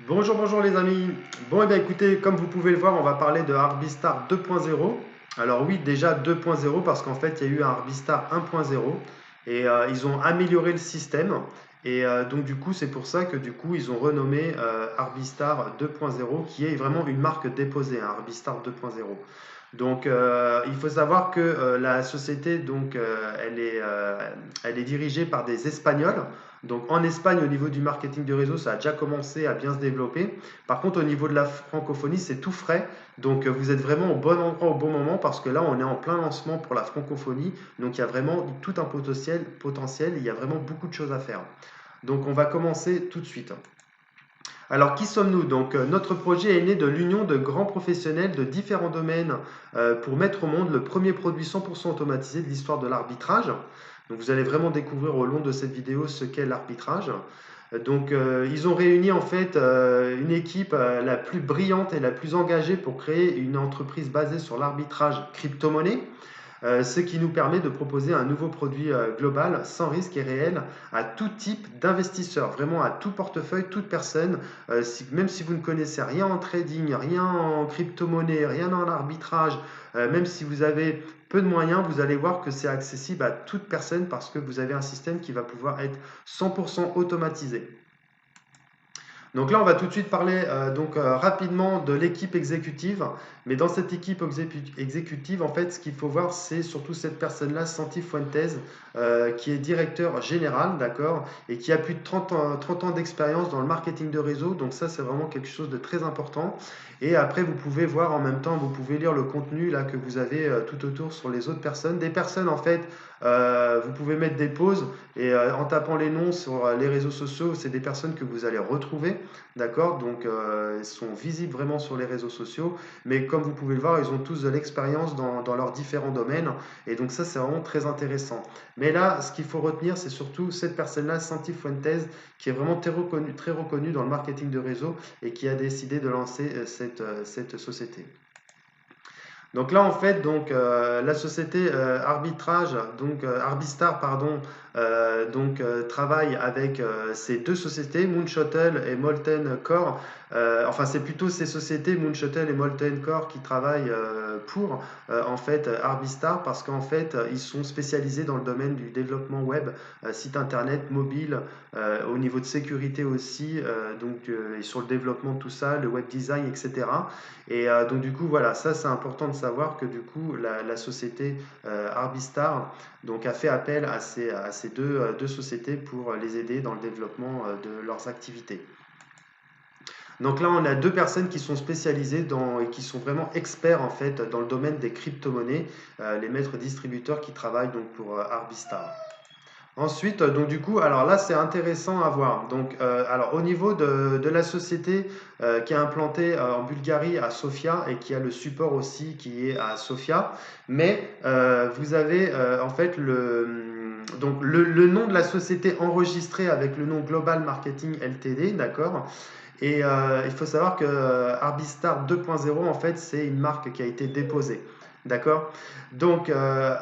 Bonjour, bonjour les amis. Bon, et bien écoutez, comme vous pouvez le voir, on va parler de Arbistar 2.0. Alors oui, déjà 2.0 parce qu'en fait, il y a eu un Arbistar 1.0 et ils ont amélioré le système. Et donc du coup, c'est pour ça que du coup, ils ont renommé Arbistar 2.0 qui est vraiment une marque déposée, hein, Arbistar 2.0. Donc, il faut savoir que la société, donc, elle est dirigée par des Espagnols. Donc, en Espagne, au niveau du marketing de réseau, ça a déjà commencé à bien se développer. Par contre, au niveau de la francophonie, c'est tout frais. Donc, vous êtes vraiment au bon endroit au bon moment parce que là, on est en plein lancement pour la francophonie. Donc, il y a vraiment tout un potentiel. Il y a vraiment beaucoup de choses à faire. Donc, on va commencer tout de suite. Alors, qui sommes-nous? Donc, notre projet est né de l'union de grands professionnels de différents domaines pour mettre au monde le premier produit 100% automatisé de l'histoire de l'arbitrage. Donc, vous allez vraiment découvrir au long de cette vidéo ce qu'est l'arbitrage. Donc, ils ont réuni en fait une équipe la plus brillante et la plus engagée pour créer une entreprise basée sur l'arbitrage crypto-monnaie. Ce qui nous permet de proposer un nouveau produit global, sans risque et réel, à tout type d'investisseur, vraiment à tout portefeuille, toute personne. Même si vous ne connaissez rien en trading, rien en crypto-monnaie, rien en arbitrage, même si vous avez peu de moyens, vous allez voir que c'est accessible à toute personne parce que vous avez un système qui va pouvoir être 100% automatisé. Donc là, on va tout de suite parler rapidement de l'équipe exécutive. Mais dans cette équipe exécutive, en fait, ce qu'il faut voir, c'est surtout cette personne-là, Santi Fuentes, qui est directeur général, d'accord, et qui a plus de 30 ans d'expérience dans le marketing de réseau. Donc ça, c'est vraiment quelque chose de très important. Et après, vous pouvez voir en même temps, vous pouvez lire le contenu là que vous avez tout autour sur les autres personnes. Des personnes, en fait, vous pouvez mettre des pauses et en tapant les noms sur les réseaux sociaux, c'est des personnes que vous allez retrouver. D'accord? Donc, ils sont visibles vraiment sur les réseaux sociaux. Mais comme vous pouvez le voir, ils ont tous de l'expérience dans leurs différents domaines. Et donc, ça, c'est vraiment très intéressant. Mais là, ce qu'il faut retenir, c'est surtout cette personne-là, Santi Fuentes, qui est vraiment très reconnue dans le marketing de réseau et qui a décidé de lancer cette société. Donc là, en fait, la société arbitrage, Arbistar, pardon, travaille avec ces deux sociétés, Moonshuttle et Molten Core. Enfin, c'est plutôt ces sociétés, Moonshuttle et Molten Core, qui travaillent pour en fait Arbistar parce qu'en fait, ils sont spécialisés dans le domaine du développement web, site internet, mobile, au niveau de sécurité aussi, et sur le développement de tout ça, le web design, etc. Et donc du coup, voilà, ça c'est important de savoir que du coup, la société Arbistar a fait appel à ces deux sociétés pour les aider dans le développement de leurs activités. Donc là, on a deux personnes qui sont spécialisées et qui sont vraiment experts en fait dans le domaine des crypto-monnaies, les maîtres distributeurs qui travaillent donc pour Arbistar. Ensuite, donc du coup, alors là, c'est intéressant à voir. Donc, alors au niveau de la société qui est implantée en Bulgarie à Sofia et qui a le support aussi qui est à Sofia, mais vous avez en fait le nom de la société enregistré avec le nom Global Marketing Ltd, d'accord? Et il faut savoir que Arbistar 2.0, en fait, c'est une marque qui a été déposée. D'accord? Donc,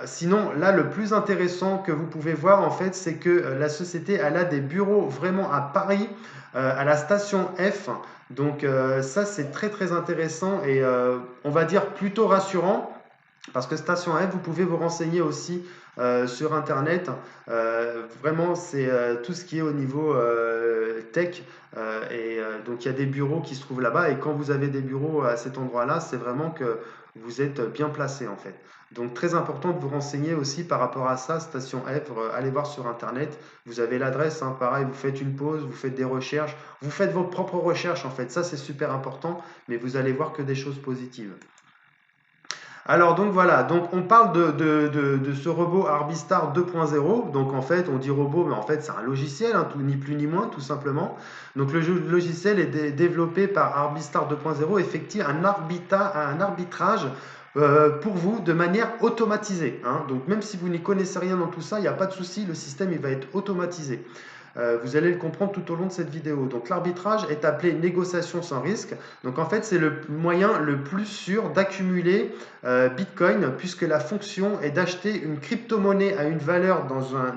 sinon, là, le plus intéressant que vous pouvez voir, en fait, c'est que la société, elle a des bureaux vraiment à Paris, à la station F. Donc, ça, c'est très, très intéressant et on va dire plutôt rassurant. Parce que Station F, vous pouvez vous renseigner aussi sur Internet. Vraiment, c'est tout ce qui est au niveau tech. Donc, il y a des bureaux qui se trouvent là-bas. Et quand vous avez des bureaux à cet endroit-là, c'est vraiment que vous êtes bien placé en fait. Donc, très important de vous renseigner aussi par rapport à ça. Station F, allez voir sur Internet. Vous avez l'adresse, hein, pareil, vous faites une pause, vous faites des recherches. Vous faites vos propres recherches en fait. Ça, c'est super important. Mais vous allez voir que des choses positives. Alors donc voilà, donc on parle de ce robot Arbistar 2.0. Donc en fait, on dit robot, mais en fait c'est un logiciel, hein, ni plus ni moins, tout simplement. Donc le logiciel est développé par Arbistar 2.0, effectue un arbitrage pour vous de manière automatisée, hein. Donc même si vous n'y connaissez rien dans tout ça, il n'y a pas de souci, le système il va être automatisé. Vous allez le comprendre tout au long de cette vidéo. Donc l'arbitrage est appelé négociation sans risque. Donc en fait, c'est le moyen le plus sûr d'accumuler Bitcoin puisque la fonction est d'acheter une crypto-monnaie à une valeur dans un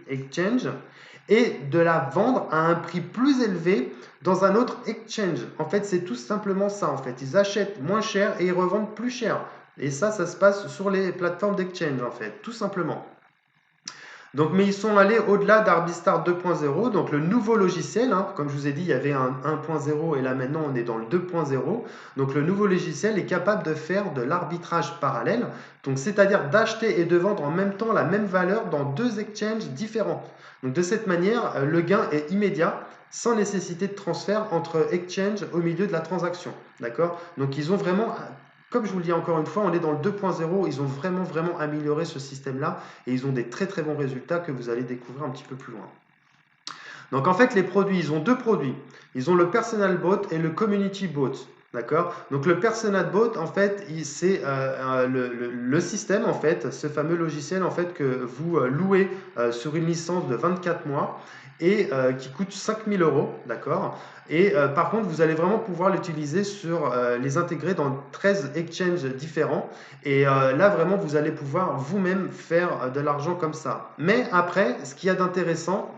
exchange et de la vendre à un prix plus élevé dans un autre exchange. En fait, c'est tout simplement ça. En fait, ils achètent moins cher et ils revendent plus cher. Et ça se passe sur les plateformes d'exchange, en fait, tout simplement. Donc, mais ils sont allés au-delà d'Arbistar 2.0, donc le nouveau logiciel, hein, comme je vous ai dit, il y avait un 1.0 et là maintenant on est dans le 2.0. Donc le nouveau logiciel est capable de faire de l'arbitrage parallèle, donc c'est-à-dire d'acheter et de vendre en même temps la même valeur dans deux exchanges différents. Donc de cette manière, le gain est immédiat, sans nécessité de transfert entre exchanges au milieu de la transaction. D'accord? Donc ils ont vraiment, comme je vous le dis encore une fois, on est dans le 2.0, ils ont vraiment amélioré ce système-là et ils ont des très bons résultats que vous allez découvrir un petit peu plus loin. Donc en fait, les produits, ils ont deux produits. Ils ont le Personal Bot et le Community Bot. D'accord? Donc le Personal Bot, en fait, c'est le système, en fait, ce fameux logiciel, en fait, que vous louez sur une licence de 24 mois et qui coûte 5000 euros, d'accord? Et par contre, vous allez vraiment pouvoir l'utiliser sur les intégrer dans 13 exchanges différents. Et là, vraiment, vous allez pouvoir vous-même faire de l'argent comme ça. Mais après, ce qu'il y a d'intéressant,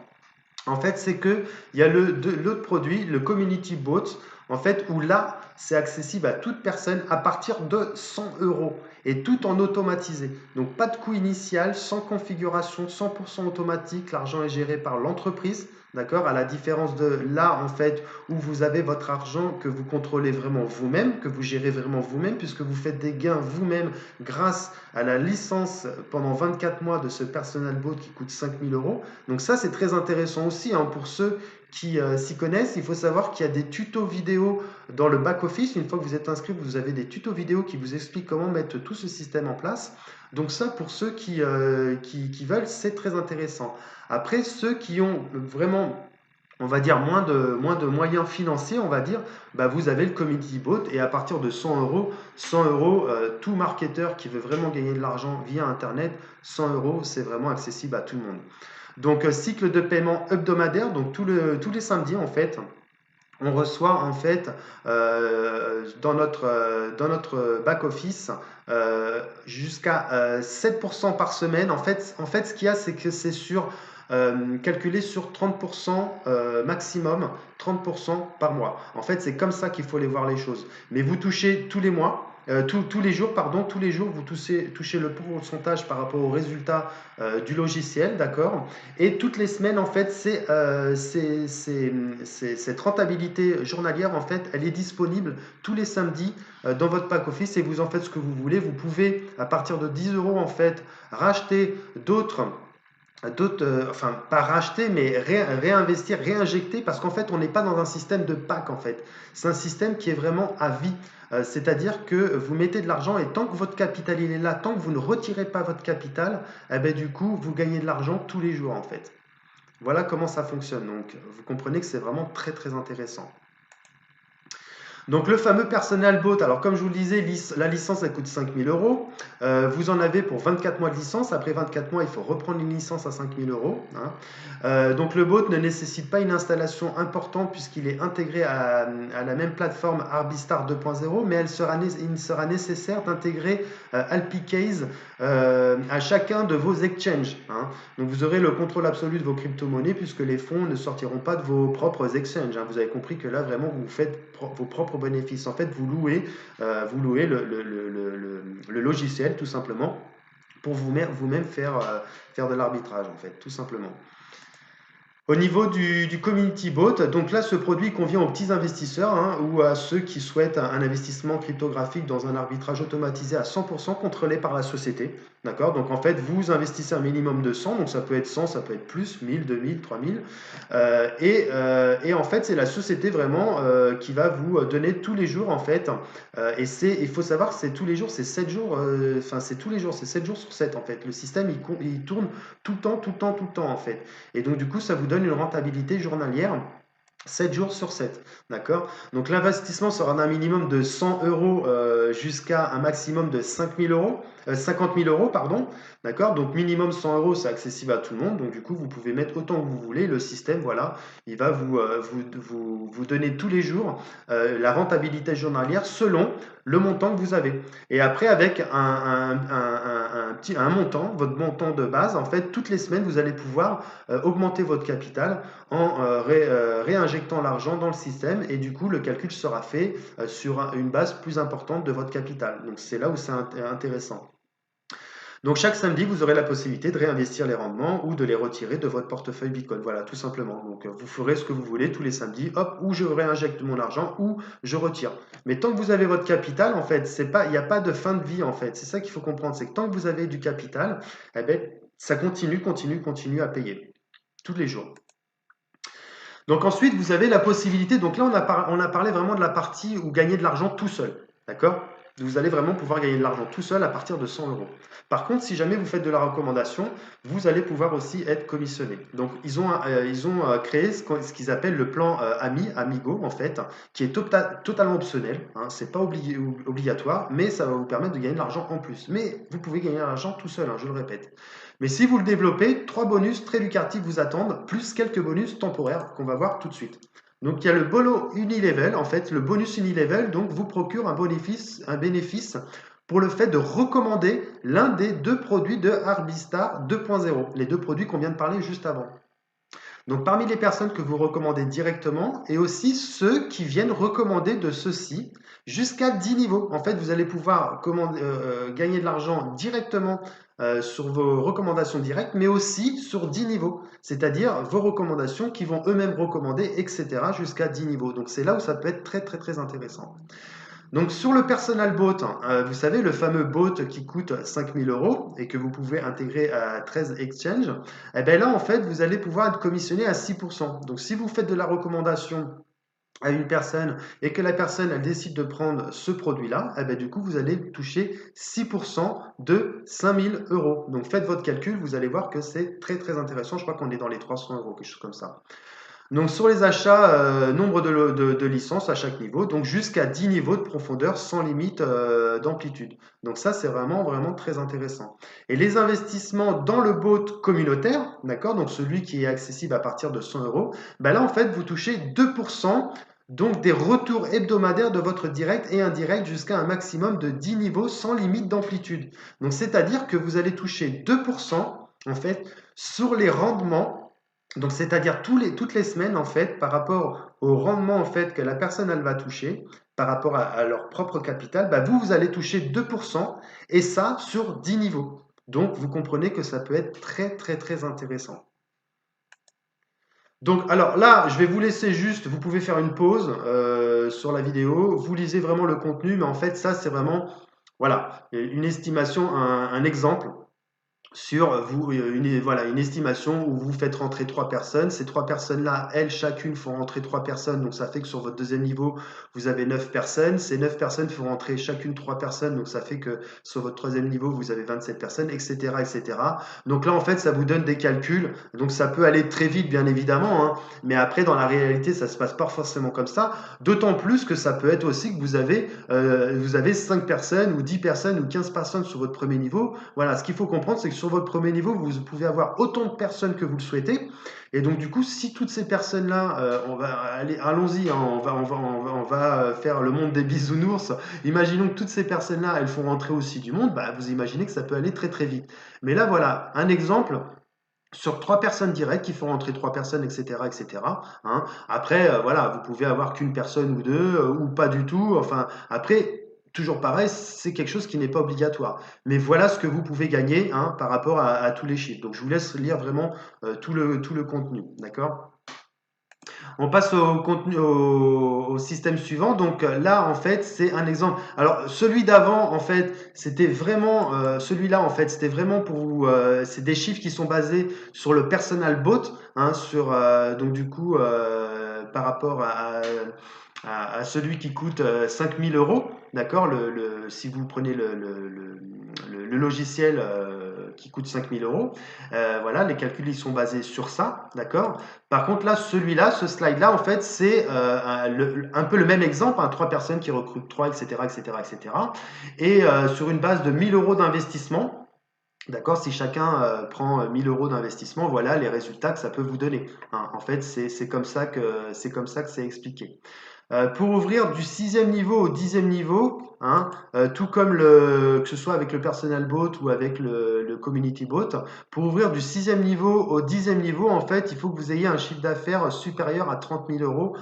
en fait, c'est que il y a l'autre produit, le Community Bot, en fait, où là, c'est accessible à toute personne à partir de 100 euros et tout en automatisé. Donc, pas de coût initial, sans configuration, 100% automatique. L'argent est géré par l'entreprise, d'accord? À la différence de là, en fait, où vous avez votre argent que vous contrôlez vraiment vous-même, que vous gérez vraiment vous-même, puisque vous faites des gains vous-même grâce à la licence pendant 24 mois de ce Personal Bot qui coûte 5000 euros. Donc ça, c'est très intéressant aussi, hein, pour ceux qui s'y connaissent. Il faut savoir qu'il y a des tutos vidéo dans le back-office. Une fois que vous êtes inscrit, vous avez des tutos vidéo qui vous expliquent comment mettre tout ce système en place. Donc ça, pour ceux qui veulent, c'est très intéressant. Après, ceux qui ont vraiment, on va dire, moins de moyens financiers, on va dire, bah, vous avez le Community Bot et à partir de 100 euros, tout marketeur qui veut vraiment gagner de l'argent via Internet, 100 euros, c'est vraiment accessible à tout le monde. Donc, cycle de paiement hebdomadaire, donc tous les samedis en fait, on reçoit en fait dans notre back-office jusqu'à 7% par semaine. En fait, ce qu'il y a, c'est que c'est calculé sur 30% maximum, 30% par mois. En fait, c'est comme ça qu'il faut les voir les choses. Mais vous touchez tous les mois. Tous les jours, pardon, tous les jours, vous touchez le pourcentage par rapport au résultat du logiciel, d'accord? Et toutes les semaines, en fait, cette rentabilité journalière, en fait, elle est disponible tous les samedis dans votre back-office et vous en faites ce que vous voulez. Vous pouvez, à partir de 10 euros, en fait, racheter enfin pas racheter, mais réinvestir, réinjecter, parce qu'en fait, on n'est pas dans un système de pack, en fait. C'est un système qui est vraiment à vie. C'est-à-dire que vous mettez de l'argent et tant que votre capital il est là, tant que vous ne retirez pas votre capital, eh ben, du coup, vous gagnez de l'argent tous les jours, en fait. Voilà comment ça fonctionne. Donc, vous comprenez que c'est vraiment très intéressant. Donc le fameux Personal Bot, alors comme je vous le disais, la licence elle coûte 5000 euros. Vous en avez pour 24 mois de licence. Après 24 mois, il faut reprendre une licence à 5000 euros. Hein. Donc le bot ne nécessite pas une installation importante puisqu'il est intégré à la même plateforme Arbistar 2.0, mais il sera nécessaire d'intégrer Alpicase à chacun de vos exchanges. Hein. Donc vous aurez le contrôle absolu de vos crypto-monnaies puisque les fonds ne sortiront pas de vos propres exchanges. Hein. Vous avez compris que là vraiment vous faites vos propres bénéfices. En fait, vous louez le logiciel tout simplement pour vous-même faire de l'arbitrage en fait, tout simplement. Au niveau du Community Bot, donc là, ce produit convient aux petits investisseurs, hein, ou à ceux qui souhaitent un investissement cryptographique dans un arbitrage automatisé à 100% contrôlé par la société. D'accord? Donc en fait, vous investissez un minimum de 100, donc ça peut être 100, ça peut être plus, 1000, 2000, 3000. Et en fait, c'est la société vraiment qui va vous donner tous les jours en fait. Il faut savoir que c'est tous les jours, c'est 7 jours, enfin c'est tous les jours, c'est 7 jours sur 7 en fait. Le système, il tourne tout le temps en fait. Et donc du coup, ça vous donne une rentabilité journalière 7 jours sur 7, d'accord? Donc l'investissement sera d'un minimum de 100 euros jusqu'à un maximum de 50 000 euros, pardon, d'accord? Donc minimum 100 euros, c'est accessible à tout le monde, donc du coup vous pouvez mettre autant que vous voulez, le système, voilà, il va vous donner tous les jours la rentabilité journalière selon le montant que vous avez. Et après, avec un un montant, votre montant de base. En fait, toutes les semaines, vous allez pouvoir augmenter votre capital en réinjectant l'argent dans le système et du coup, le calcul sera fait sur une base plus importante de votre capital. Donc, c'est là où c'est intéressant. Donc chaque samedi, vous aurez la possibilité de réinvestir les rendements ou de les retirer de votre portefeuille Bitcoin. Voilà, tout simplement. Donc vous ferez ce que vous voulez tous les samedis, hop, ou je réinjecte mon argent ou je retire. Mais tant que vous avez votre capital, en fait, il n'y a pas de fin de vie, en fait. C'est ça qu'il faut comprendre, c'est que tant que vous avez du capital, eh ben, ça continue à payer tous les jours. Donc ensuite, vous avez la possibilité, donc là on a parlé vraiment de la partie où gagner de l'argent tout seul, d'accord? Vous allez vraiment pouvoir gagner de l'argent tout seul à partir de 100 euros. Par contre, si jamais vous faites de la recommandation, vous allez pouvoir aussi être commissionné. Donc ils ont créé ce qu'ils appellent le plan Amigo en fait, qui est totalement optionnel, hein, c'est pas obligatoire, mais ça va vous permettre de gagner de l'argent en plus. Mais vous pouvez gagner de l'argent tout seul, hein, je le répète. Mais si vous le développez, 3 bonus très lucratifs vous attendent, plus quelques bonus temporaires qu'on va voir tout de suite. Donc il y a le bolo unilevel, en fait, le bonus unilevel donc vous procure un bénéfice pour le fait de recommander l'un des 2 produits de Arbistar 2.0, les 2 produits qu'on vient de parler juste avant. Donc parmi les personnes que vous recommandez directement et aussi ceux qui viennent recommander de ceux-ci jusqu'à 10 niveaux. En fait, vous allez pouvoir gagner de l'argent directement sur vos recommandations directes, mais aussi sur 10 niveaux, c'est-à-dire vos recommandations qui vont eux-mêmes recommander, etc., jusqu'à 10 niveaux. Donc c'est là où ça peut être très très très intéressant. Donc sur le personal bot, vous savez, le fameux bot qui coûte 5000 euros et que vous pouvez intégrer à 13 exchanges, et bien là en fait vous allez pouvoir être commissionné à 6%. Donc si vous faites de la recommandation à une personne et que la personne elle décide de prendre ce produit-là, et bien du coup vous allez toucher 6% de 5000 euros. Donc faites votre calcul, vous allez voir que c'est très très intéressant. Je crois qu'on est dans les 300 euros, quelque chose comme ça. Donc sur les achats, nombre de licences à chaque niveau, donc jusqu'à 10 niveaux de profondeur sans limite d'amplitude. Donc ça, c'est vraiment, vraiment très intéressant. Et les investissements dans le bot communautaire, d'accord, donc celui qui est accessible à partir de 100 euros, ben là, en fait, vous touchez 2%. Donc des retours hebdomadaires de votre direct et indirect jusqu'à un maximum de 10 niveaux sans limite d'amplitude. Donc c'est-à-dire que vous allez toucher 2% en fait sur les rendements, donc, c'est-à-dire toutes les semaines, en fait, par rapport au rendement en fait, que la personne elle va toucher, par rapport à leur propre capital, bah, vous allez toucher 2% et ça sur 10 niveaux. Donc, vous comprenez que ça peut être très, très, très intéressant. Donc, alors là, je vais vous laisser juste, vous pouvez faire une pause sur la vidéo, vous lisez vraiment le contenu, mais en fait, ça, c'est vraiment, voilà, une estimation, un exemple sur une estimation où vous faites rentrer 3 personnes. Ces 3 personnes-là, elles, chacune font rentrer 3 personnes. Donc, ça fait que sur votre deuxième niveau, vous avez 9 personnes. Ces 9 personnes font rentrer chacune 3 personnes. Donc, ça fait que sur votre troisième niveau, vous avez 27 personnes, etc., etc. Donc là, en fait, ça vous donne des calculs. Donc, ça peut aller très vite, bien évidemment, hein. Mais après, dans la réalité, ça se passe pas forcément comme ça. D'autant plus que ça peut être aussi que vous avez 5 personnes ou 10 personnes ou 15 personnes sur votre premier niveau. Voilà, ce qu'il faut comprendre, c'est que sur votre premier niveau, vous pouvez avoir autant de personnes que vous le souhaitez. Et donc, du coup, si toutes ces personnes-là, allons-y, hein, on va faire le monde des bisounours. Imaginons que toutes ces personnes-là, elles font rentrer aussi du monde, bah, vous imaginez que ça peut aller très très vite. Mais là, voilà, un exemple sur 3 personnes directes qui font rentrer 3 personnes, etc., etc. Hein. Après, voilà, vous pouvez avoir qu'une personne ou deux, ou pas du tout. Enfin, après, toujours pareil, c'est quelque chose qui n'est pas obligatoire. Mais voilà ce que vous pouvez gagner hein, par rapport à tous les chiffres. Donc, je vous laisse lire vraiment tout le contenu, d'accord? On passe au contenu, au système suivant. Donc là, en fait, c'est un exemple. Alors celui d'avant, en fait, c'était vraiment celui-là, en fait, c'était vraiment pour vous. C'est des chiffres qui sont basés sur le personal bot, hein, sur donc du coup par rapport à celui qui coûte 5000 euros, d'accord? Si vous prenez le logiciel qui coûte 5000 euros, voilà, les calculs ils sont basés sur ça, d'accord? Par contre, là, celui-là, ce slide-là, en fait, c'est un peu le même exemple, hein, 3 personnes qui recrutent 3, etc., etc., etc. Et sur une base de 1000 euros d'investissement, d'accord, si chacun prend 1000 euros d'investissement, voilà les résultats que ça peut vous donner. Hein. En fait, c'est comme ça que c'est expliqué. Pour ouvrir du 6e niveau au 10e niveau, hein, tout comme que ce soit avec le personal bot ou avec le community bot, pour ouvrir du 6e niveau au 10e niveau, en fait, il faut que vous ayez un chiffre d'affaires supérieur à 30 000 euros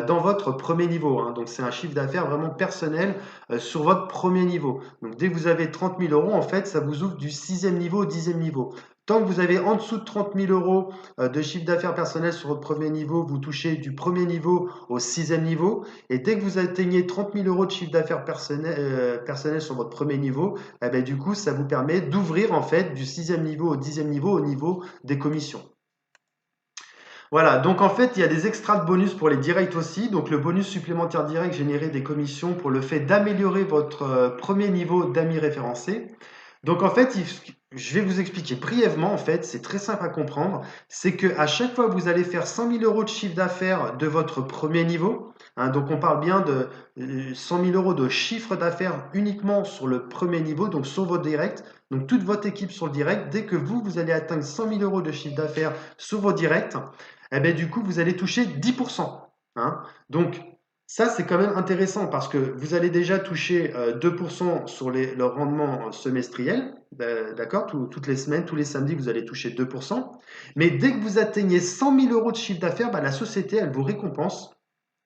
dans votre premier niveau, hein. Donc, c'est un chiffre d'affaires vraiment personnel sur votre premier niveau. Donc, dès que vous avez 30 000 euros, en fait, ça vous ouvre du 6e niveau au 10e niveau. Tant que vous avez en dessous de 30 000 euros de chiffre d'affaires personnel sur votre premier niveau, vous touchez du premier niveau au 6e niveau. Et dès que vous atteignez 30 000 euros de chiffre d'affaires personnel sur votre premier niveau, eh ben, du coup, ça vous permet d'ouvrir en fait du 6e niveau au 10e niveau au niveau des commissions. Voilà, donc en fait, il y a des extras de bonus pour les directs aussi. Donc le bonus supplémentaire direct généré des commissions pour le fait d'améliorer votre premier niveau d'amis référencés. Donc en fait, je vais vous expliquer brièvement, en fait, c'est très simple à comprendre. C'est que à chaque fois que vous allez faire 100 000 euros de chiffre d'affaires de votre premier niveau, hein, donc on parle bien de 100 000 euros de chiffre d'affaires uniquement sur le premier niveau, donc sur votre direct, donc toute votre équipe sur le direct, dès que vous allez atteindre 100 000 euros de chiffre d'affaires sur vos directs, eh bien, du coup, vous allez toucher 10%. Hein. Donc, ça, c'est quand même intéressant parce que vous allez déjà toucher 2% sur le rendement semestriel, d'accord? Toutes les semaines, tous les samedis, vous allez toucher 2%. Mais dès que vous atteignez 100 000 euros de chiffre d'affaires, bah, la société, elle vous récompense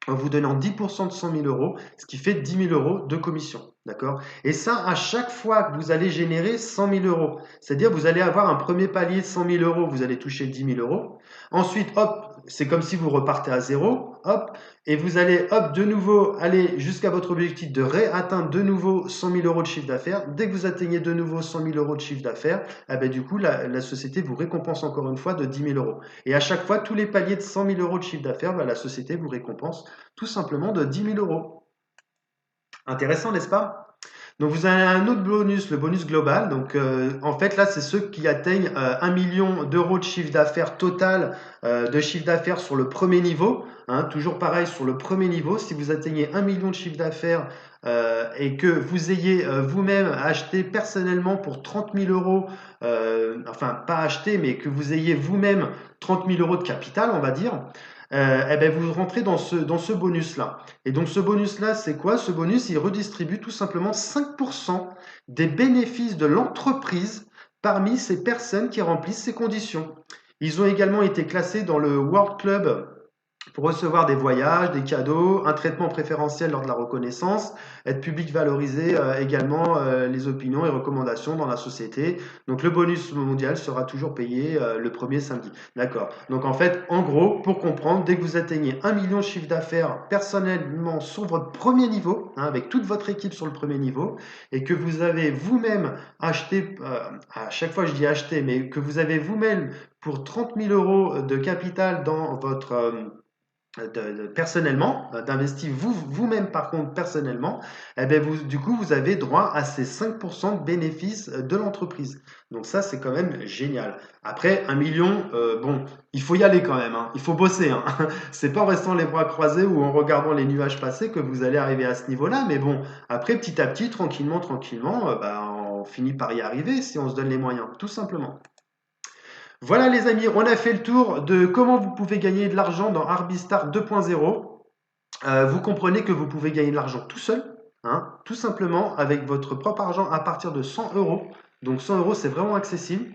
en vous donnant 10% de 100 000 euros, ce qui fait 10 000 euros de commission. D'accord? Et ça, à chaque fois que vous allez générer 100 000 euros. C'est-à-dire, vous allez avoir un premier palier de 100 000 euros, vous allez toucher 10 000 euros. Ensuite, hop, c'est comme si vous repartez à zéro, hop, et vous allez, hop, de nouveau aller jusqu'à votre objectif de réatteindre de nouveau 100 000 euros de chiffre d'affaires. Dès que vous atteignez de nouveau 100 000 euros de chiffre d'affaires, eh ben, du coup, la société vous récompense encore une fois de 10 000 euros. Et à chaque fois, tous les paliers de 100 000 euros de chiffre d'affaires, bah, la société vous récompense tout simplement de 10 000 euros. Intéressant, n'est-ce pas? Donc vous avez un autre bonus, le bonus global. Donc en fait là, c'est ceux qui atteignent 1 million d'euros de chiffre d'affaires total, de chiffre d'affaires sur le premier niveau. Hein, toujours pareil sur le premier niveau. Si vous atteignez 1 million de chiffre d'affaires et que vous ayez vous-même acheté personnellement pour 30 000 euros, enfin pas acheté, mais que vous ayez vous-même 30 000 euros de capital, on va dire, eh ben vous rentrez dans ce bonus-là. Et donc ce bonus-là, c'est quoi? Ce bonus, il redistribue tout simplement 5% des bénéfices de l'entreprise parmi ces personnes qui remplissent ces conditions. Ils ont également été classés dans le World Club pour recevoir des voyages, des cadeaux, un traitement préférentiel lors de la reconnaissance, être public valorisé également les opinions et recommandations dans la société. Donc le bonus mondial sera toujours payé le premier samedi. D'accord. Donc en fait, en gros, pour comprendre, dès que vous atteignez 1 million de chiffre d'affaires personnellement sur votre premier niveau, hein, avec toute votre équipe sur le premier niveau, et que vous avez vous-même acheté, à chaque fois je dis acheté, mais que vous avez vous-même pour 30 000 euros de capital dans votre personnellement, d'investir vous-même par contre personnellement, eh bien du coup, vous avez droit à ces 5% de bénéfices de l'entreprise. Donc ça, c'est quand même génial. Après, 1 million, bon, il faut y aller quand même, hein. Il faut bosser. Hein. C'est pas en restant les bras croisés ou en regardant les nuages passer que vous allez arriver à ce niveau-là. Mais bon, après, petit à petit, tranquillement, bah, on finit par y arriver si on se donne les moyens, tout simplement. Voilà les amis, on a fait le tour de comment vous pouvez gagner de l'argent dans Arbistar 2.0. Vous comprenez que vous pouvez gagner de l'argent tout seul, hein, tout simplement avec votre propre argent à partir de 100 euros. Donc 100 euros, c'est vraiment accessible.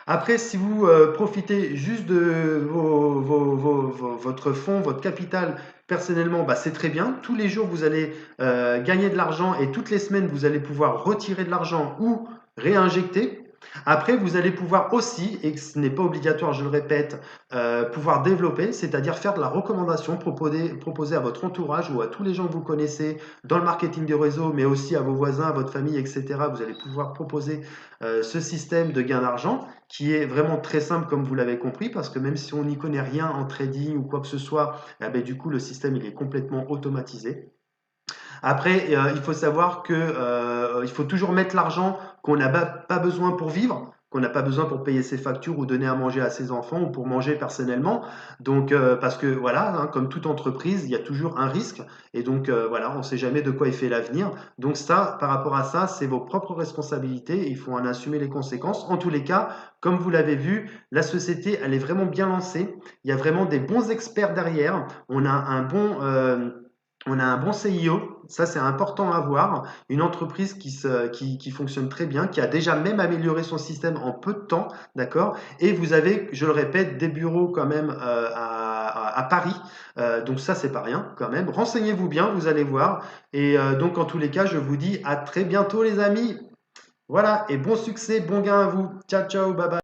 Après, si vous profitez juste de votre fonds, votre capital personnellement, bah, c'est très bien. Tous les jours, vous allez gagner de l'argent et toutes les semaines, vous allez pouvoir retirer de l'argent ou réinjecter. Après, vous allez pouvoir aussi, et ce n'est pas obligatoire, je le répète, pouvoir développer, c'est-à-dire faire de la recommandation, proposer à votre entourage ou à tous les gens que vous connaissez dans le marketing de réseau, mais aussi à vos voisins, à votre famille, etc. Vous allez pouvoir proposer ce système de gain d'argent qui est vraiment très simple comme vous l'avez compris, parce que même si on n'y connaît rien en trading ou quoi que ce soit, eh ben, du coup, le système il est complètement automatisé. Après, il faut savoir que il faut toujours mettre l'argent qu'on n'a pas besoin pour vivre, qu'on n'a pas besoin pour payer ses factures ou donner à manger à ses enfants ou pour manger personnellement. Donc, parce que voilà, hein, comme toute entreprise, il y a toujours un risque et donc voilà, on ne sait jamais de quoi est fait l'avenir. Donc ça, par rapport à ça, c'est vos propres responsabilités. Il faut en assumer les conséquences. En tous les cas, comme vous l'avez vu, la société, elle est vraiment bien lancée. Il y a vraiment des bons experts derrière. On a un bon On a un bon CIO, ça c'est important à voir, une entreprise qui fonctionne très bien, qui a déjà même amélioré son système en peu de temps, d'accord? Et vous avez, je le répète, des bureaux quand même à Paris, donc ça c'est pas rien quand même. Renseignez-vous bien, vous allez voir. Et donc en tous les cas, je vous dis à très bientôt les amis. Voilà, et bon succès, bon gain à vous. Ciao, ciao, bye bye.